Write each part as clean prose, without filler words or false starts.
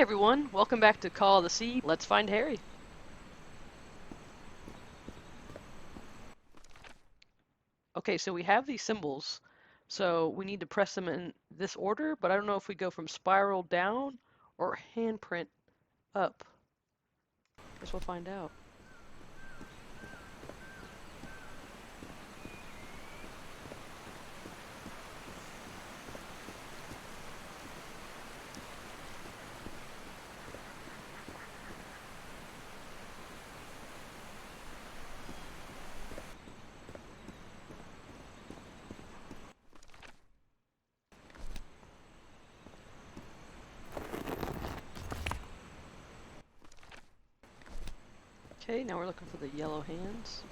everyone, welcome back to Call of the Sea. Let's find Harry. Okay, so we have these symbols, so we need to press them in this order, but I don't know if we go from spiral down or handprint up. Guess we'll find out. Okay, now we're looking for the yellow hands.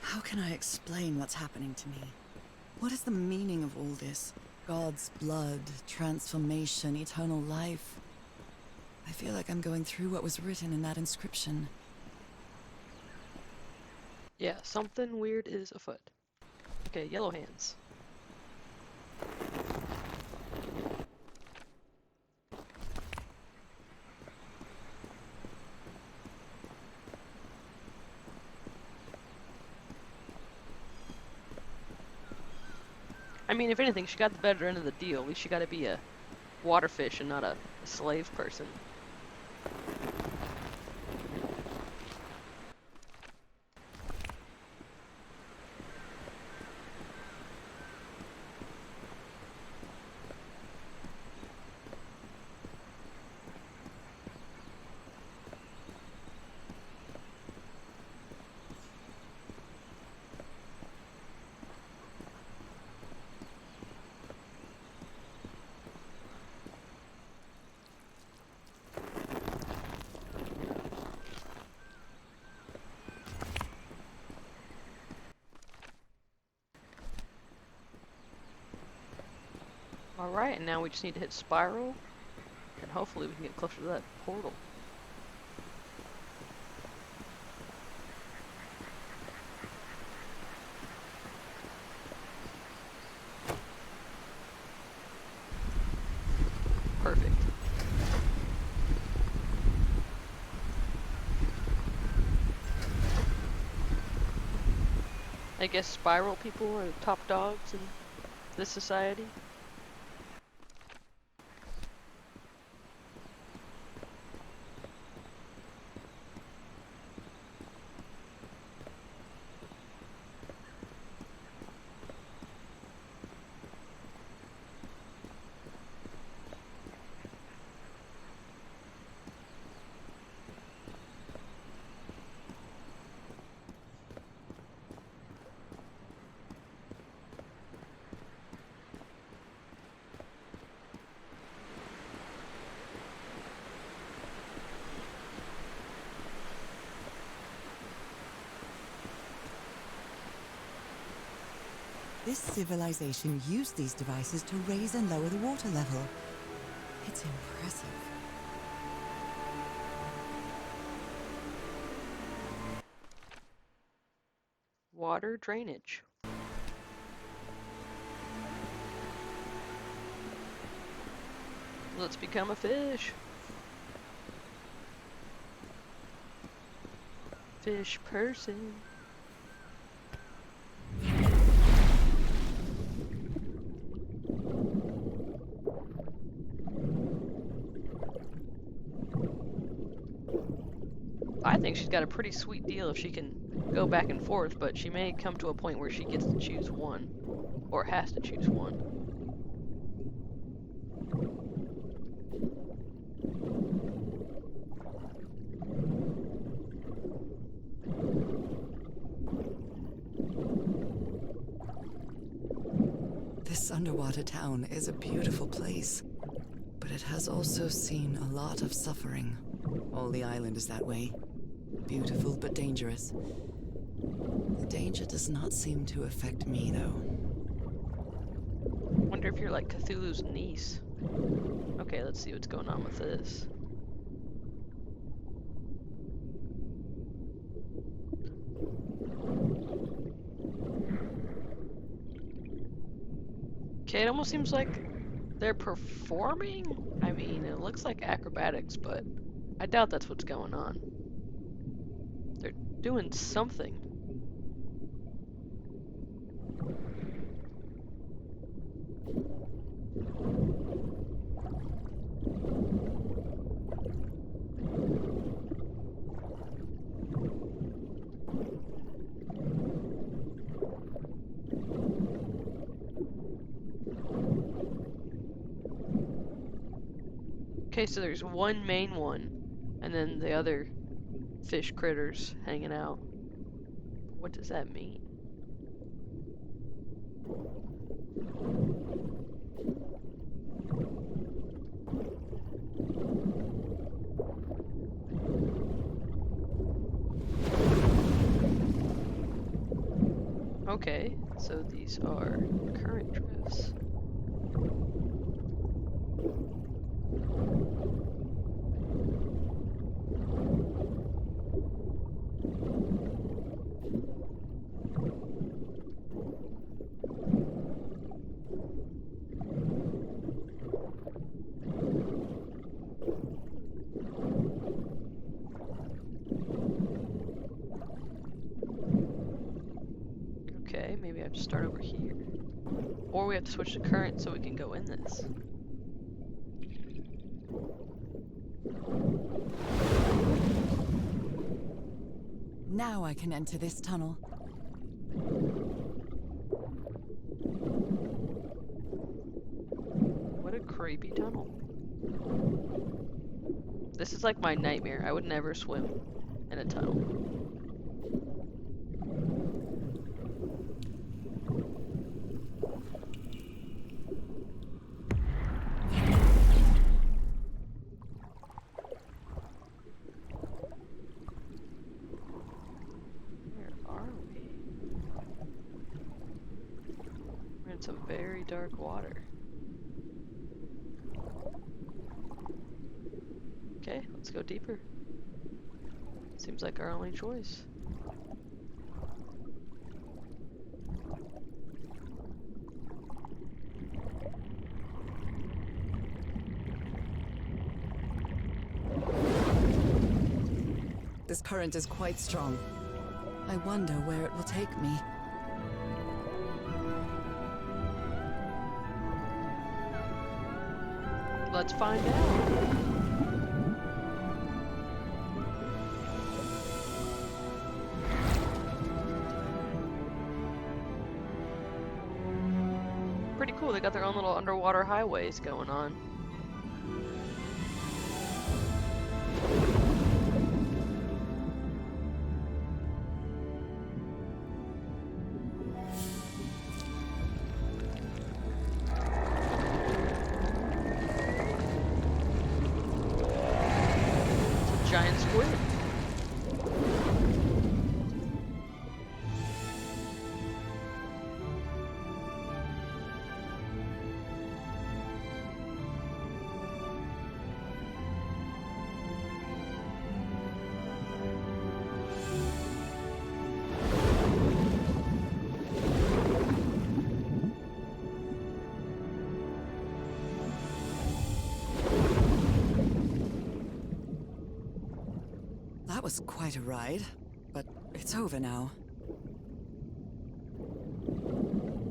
How can I explain what's happening to me? What is the meaning of all this? God's blood, transformation, eternal life. I feel like I'm going through what was written in that inscription. Yeah, something weird is afoot. Okay, yellow hands. I mean, if anything, she got the better end of the deal. At least she got to be a waterfish and not a slave person. Alright, and now we just need to hit spiral, and hopefully we can get closer to that portal. Perfect. I guess spiral people are the top dogs in this society. This civilization used these devices to raise and lower the water level. It's impressive. Water drainage. Let's become a fish. Fish person. I think she's got a pretty sweet deal if she can go back and forth, but she may come to a point where she gets to choose one, or has to choose one. This underwater town is a beautiful place, but it has also seen a lot of suffering. All the island is that way. Beautiful but dangerous. The danger does not seem to affect me, though. Wonder if you're like Cthulhu's niece. Okay, let's see what's going on with this. Okay, it almost seems like they're performing? I mean, it looks like acrobatics, but I doubt that's what's going on. They're doing something. Okay, so there's one main one, and then the other fish critters hanging out. What does that mean? Okay, so these are current drifts. Okay, maybe I have to start over here. Or we have to switch to current so we can go in this. Now I can enter this tunnel. What a creepy tunnel. This is like my nightmare. I would never swim in a tunnel. Where are we? We're in some very dark water. Okay, let's go deeper. Seems like our only choice. This current is quite strong. I wonder where it will take me. Let's find out. Pretty cool, they got their own little underwater highways going on. It's a giant squid. That was quite a ride, but it's over now.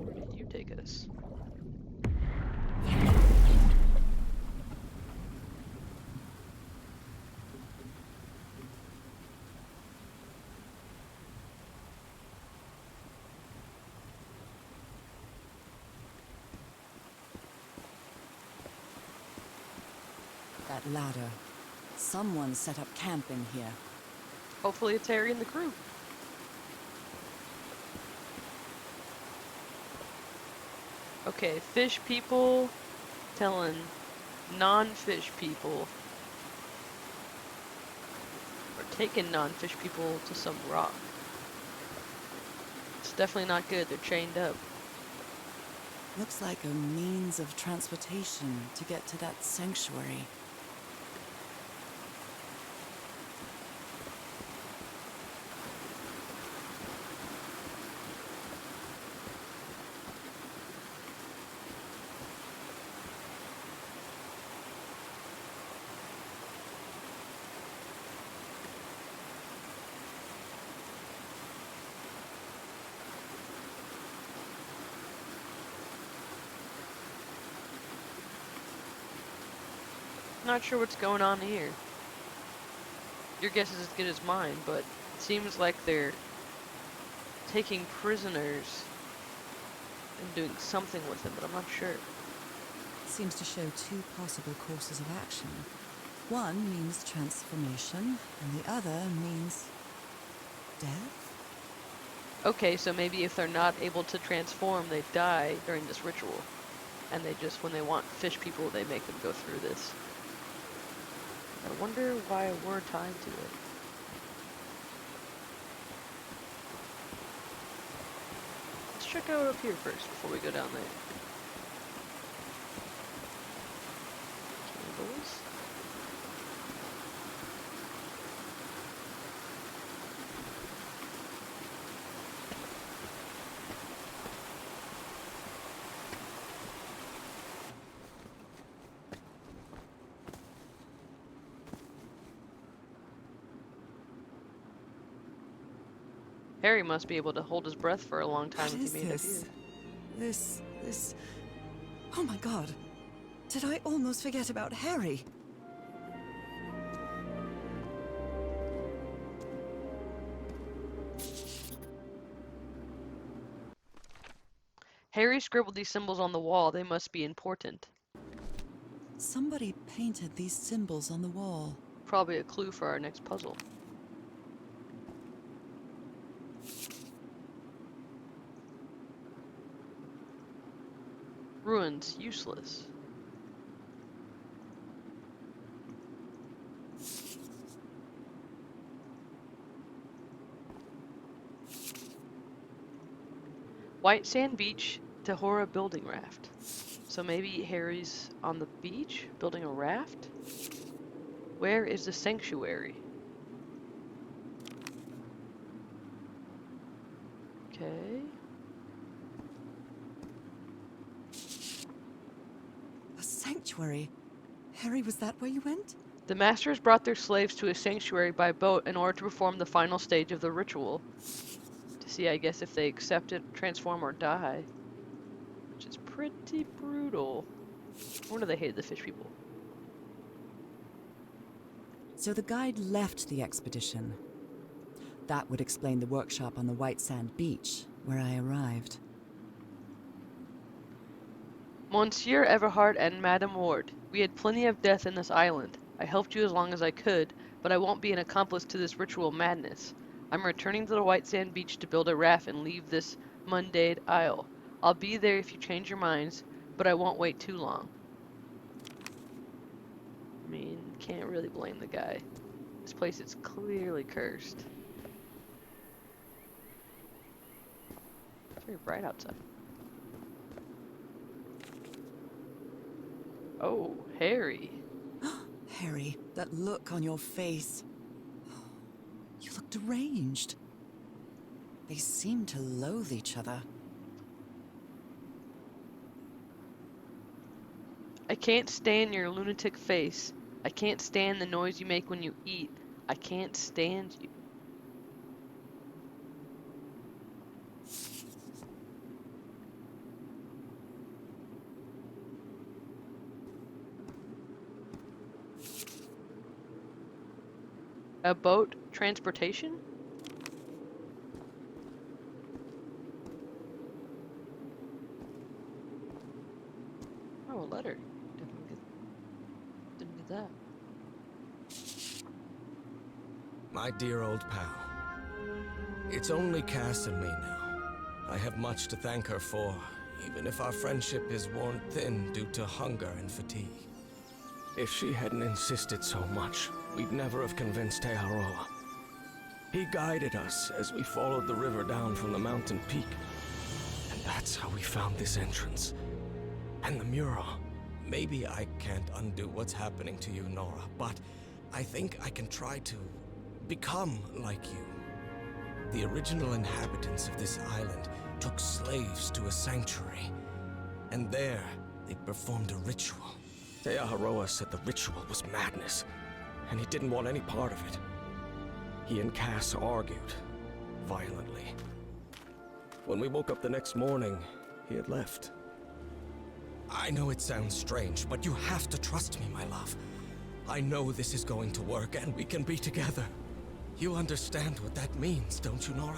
Where did you take us? That ladder. Someone set up camp in here. Hopefully it's Harry and the crew. Okay, fish people telling non-fish people, or taking non-fish people to some rock. definitely not good. They're chained up. Looks like a means of transportation to get to that sanctuary. Not sure what's going on here. Your guess is as good as mine, but it seems like they're taking prisoners and doing something with them, but I'm not sure. Seems to show two possible courses of action. One means transformation, and the other means death? Okay, so maybe if they're not able to transform, they die during this ritual. And they just, when they want fish people, they make them go through this. I wonder why we're tied to it. Let's check out up here first before we go down there. Candles. Harry must be able to hold his breath for a long time What if is he made it this? here. This... Oh my god! Did I almost forget about Harry? Harry scribbled these symbols on the wall. They must be important. Somebody painted these symbols on the wall. Probably a clue for our next puzzle. Ruins, useless. White sand beach, Tahora building raft. So maybe Harry's on the beach building a raft? Where is the sanctuary? Okay. A sanctuary? Harry, was that where you went? The masters brought their slaves to a sanctuary by boat in order to perform the final stage of the ritual. To see, I guess, if they accept it, transform, or die. Which is pretty brutal. I wonder they hated the fish people. So the guide left the expedition. That would explain the workshop on the white sand beach, where I arrived. Monsieur Everhard and Madame Ward, we had plenty of death in this island. I helped you as long as I could, but I won't be an accomplice to this ritual madness. I'm returning to the white sand beach to build a raft and leave this mundane isle. I'll be there if you change your minds, but I won't wait too long. I mean, can't really blame the guy. This place is clearly cursed. It's very bright outside. Oh, Harry. Harry, that look on your face. You look deranged. They seem to loathe each other. I can't stand your lunatic face. I can't stand the noise you make when you eat. I can't stand you. A boat? Transportation? Oh, a letter. Didn't get that. My dear old pal. It's only Cass and me now. I have much to thank her for, even if our friendship is worn thin due to hunger and fatigue. If she hadn't insisted so much, we'd never have convinced Teharoa. He guided us as we followed the river down from the mountain peak. And that's how we found this entrance. And the mural. Maybe I can't undo what's happening to you, Nora, but I think I can try to become like you. The original inhabitants of this island took slaves to a sanctuary. And there, they performed a ritual. Teaharoa said the ritual was madness, and he didn't want any part of it. He and Cass argued, violently. When we woke up the next morning, he had left. I know it sounds strange, but you have to trust me, my love. I know this is going to work, and we can be together. You understand what that means, don't you, Nora?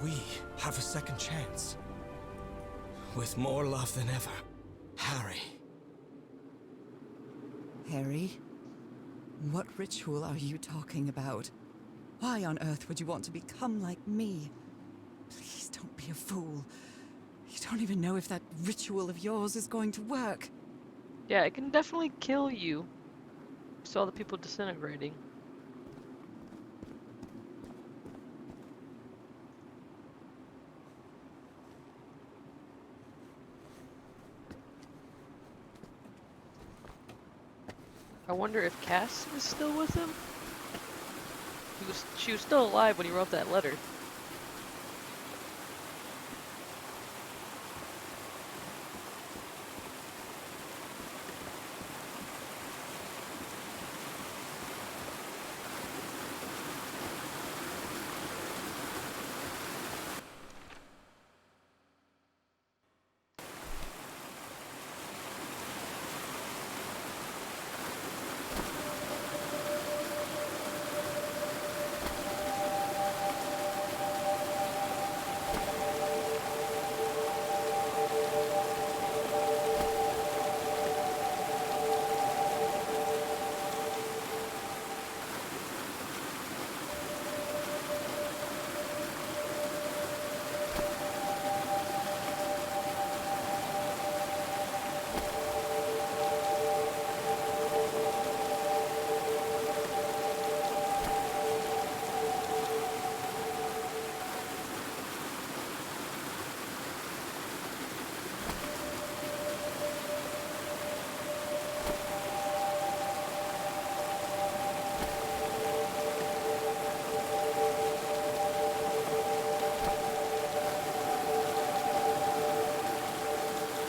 We have a second chance. With more love than ever, Harry. Harry? What ritual are you talking about? Why on earth would you want to become like me? Please don't be a fool. You don't even know if that ritual of yours is going to work. Yeah, it can definitely kill you. Saw the people disintegrating. I wonder if Cass is still with him? She was still alive when he wrote that letter.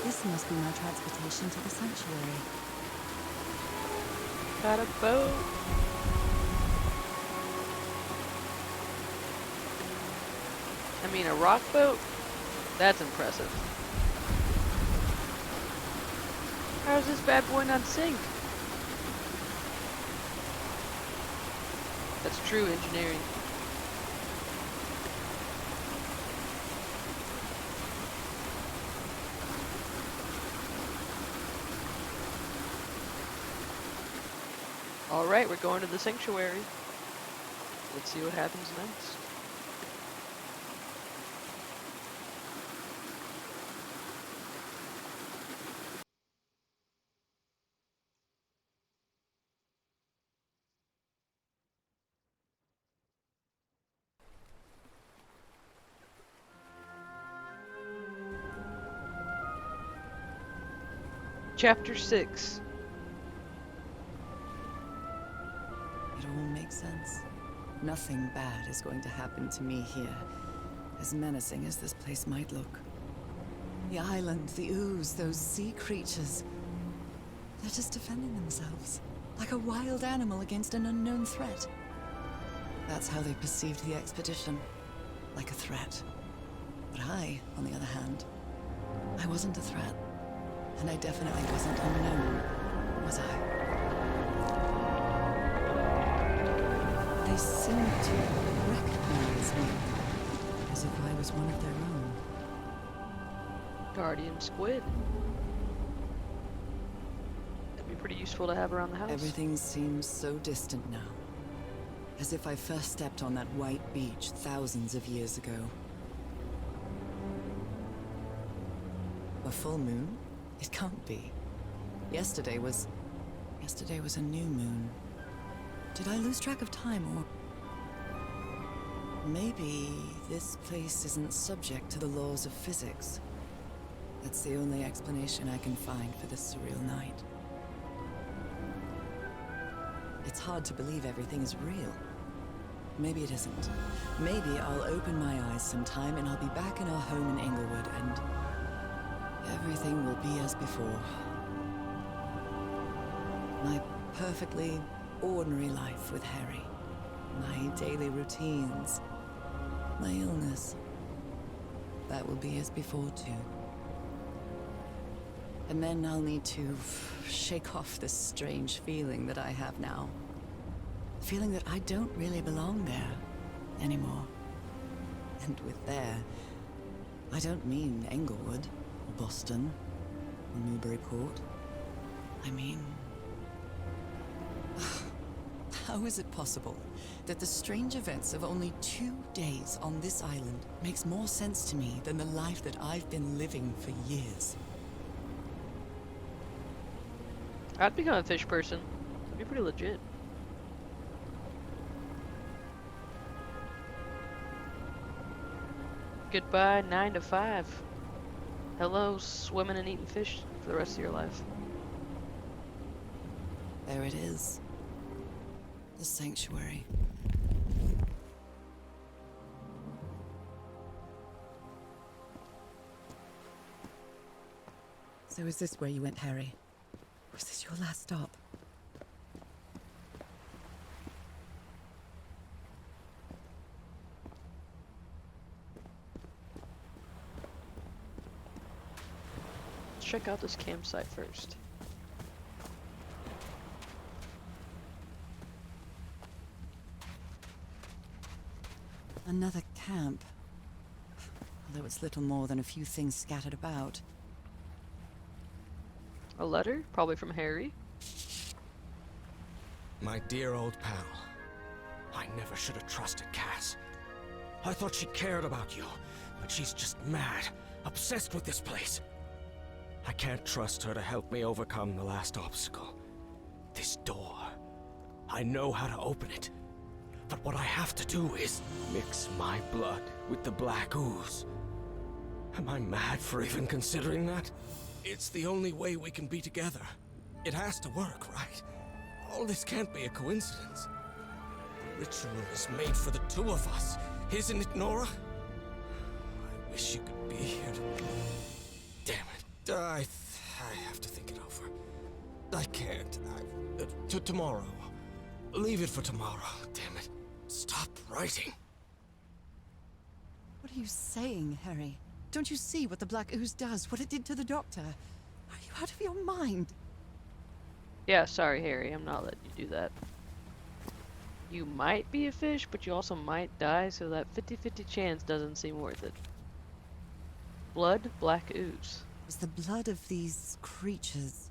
This must be my transportation to the sanctuary. Got a boat. I mean, a rock boat? That's impressive. How's this bad boy not sink? That's true engineering. Alright, we're going to the sanctuary. Let's see what happens next. Chapter 6. It all makes sense. Nothing bad is going to happen to me here, as menacing as this place might look. The island, the ooze, those sea creatures. They're just defending themselves, like a wild animal against an unknown threat. That's how they perceived the expedition, like a threat. But I, on the other hand, I wasn't a threat. And I definitely wasn't unknown, was I? They seemed to recognize me, as if I was one of their own. Guardian squid. That'd be pretty useful to have around the house. Everything seems so distant now, as if I first stepped on that white beach thousands of years ago. A full moon? It can't be. Yesterday was a new moon. Did I lose track of time, or Maybe this place isn't subject to the laws of physics. That's the only explanation I can find for this surreal night. It's hard to believe everything is real. Maybe it isn't. Maybe I'll open my eyes sometime and I'll be back in our home in Inglewood and everything will be as before. My perfectly ordinary life with Harry. My daily routines. My illness. That will be as before too. And then I'll need to shake off this strange feeling that I have now. Feeling that I don't really belong there anymore. And with there, I don't mean Englewood, or Boston, or Newburyport. I mean... How is it possible that the strange events of only 2 days on this island makes more sense to me than the life that I've been living for years? I'd become a fish person. That'd be pretty legit. Goodbye, 9 to 5. Hello, swimming and eating fish for the rest of your life. There it is. The sanctuary. So is this where you went, Harry? Was this your last stop? Let's check out this campsite first. Another camp. Although it's little more than a few things scattered about. A letter? Probably from Harry. My dear old pal. I never should have trusted Cass. I thought she cared about you, but she's just mad, obsessed with this place. I can't trust her to help me overcome the last obstacle. This door. I know how to open it. But what I have to do is mix my blood with the black ooze. Am I mad for even considering that? It's the only way we can be together. It has to work, right? All this can't be a coincidence. The ritual is made for the two of us, isn't it, Nora? I wish you could be here. Damn it. I have to think it over. I can't. Tomorrow. Leave it for tomorrow. Damn it. Stop writing. What are you saying, Harry? Don't you see what the black ooze does? What it did to the doctor? Are you out of your mind? Yeah, sorry, Harry. I'm not letting you do that. You might be a fish, but you also might die, so that 50-50 chance doesn't seem worth it. Blood, black ooze. Was the blood of these creatures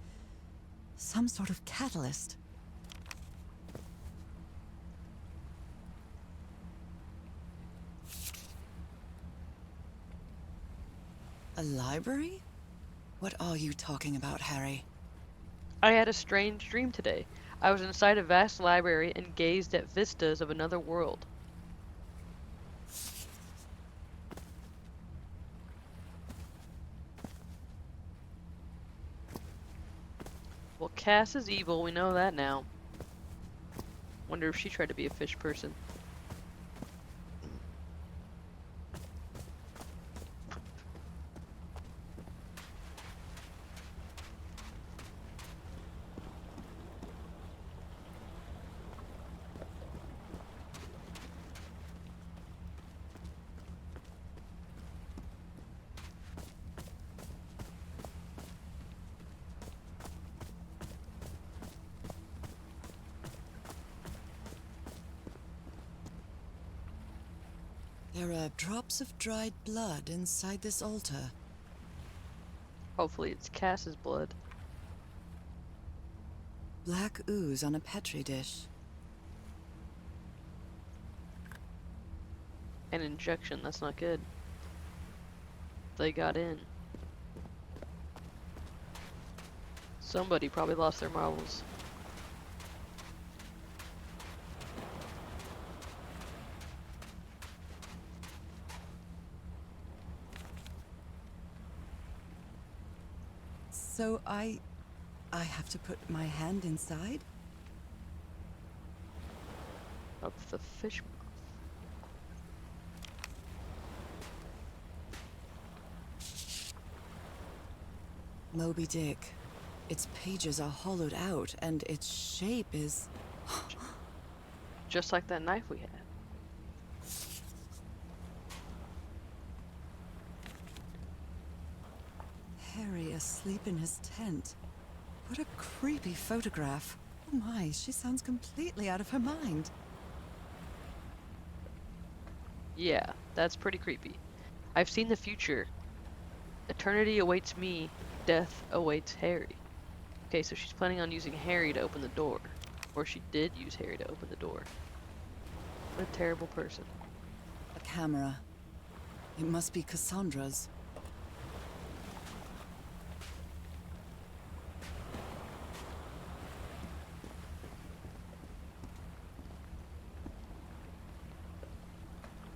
some sort of catalyst? A library? What are you talking about, Harry? I had a strange dream today. I was inside a vast library and gazed at vistas of another world. Well, Cass is evil, we know that now. Wonder if she tried to be a fish person. There are drops of dried blood inside this altar. Hopefully it's Cass's blood. Black ooze on a petri dish. An injection, that's not good. They got in. Somebody probably lost their marbles. So I have to put my hand inside? Of the fish. Moby Dick. Its pages are hollowed out, and its shape is... Just like that knife we had. Harry asleep in his tent. What a creepy photograph. Oh my, she sounds completely out of her mind. Yeah, that's pretty creepy. I've seen the future. Eternity awaits me, death awaits Harry. Okay, so she's planning on using Harry to open the door. Or she did use Harry to open the door. What a terrible person. A camera. It must be Cassandra's.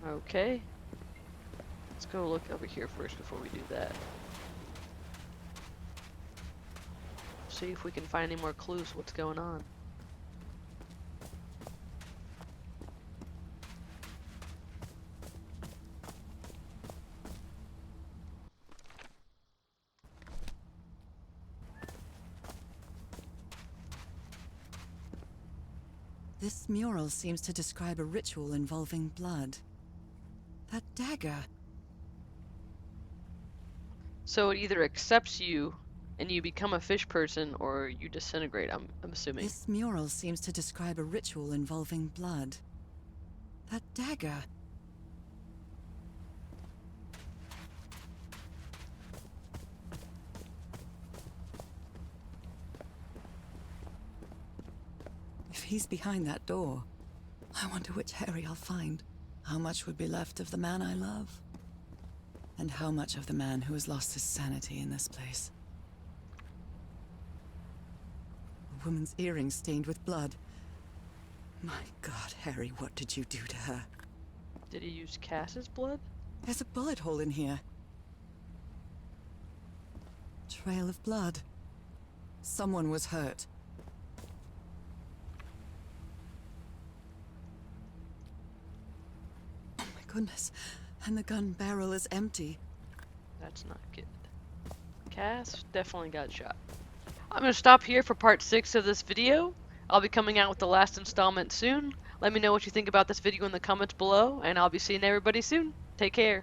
Okay. Let's go look over here first before we do that. See if we can find any more clues what's going on. This mural seems to describe a ritual involving blood. That dagger. So it either accepts you and you become a fish person or you disintegrate, I'm assuming. This mural seems to describe a ritual involving blood. That dagger. If he's behind that door, I wonder which Harry I'll find. How much would be left of the man I love? And how much of the man who has lost his sanity in this place? A woman's earring stained with blood. My God, Harry, what did you do to her? Did he use Cass's blood? There's a bullet hole in here. Trail of blood. Someone was hurt. Oh my goodness. And the gun barrel is empty. That's not good. Cass definitely got shot. I'm going to stop here for part 6 of this video. I'll be coming out with the last installment soon. Let me know what you think about this video in the comments below, and I'll be seeing everybody soon. Take care.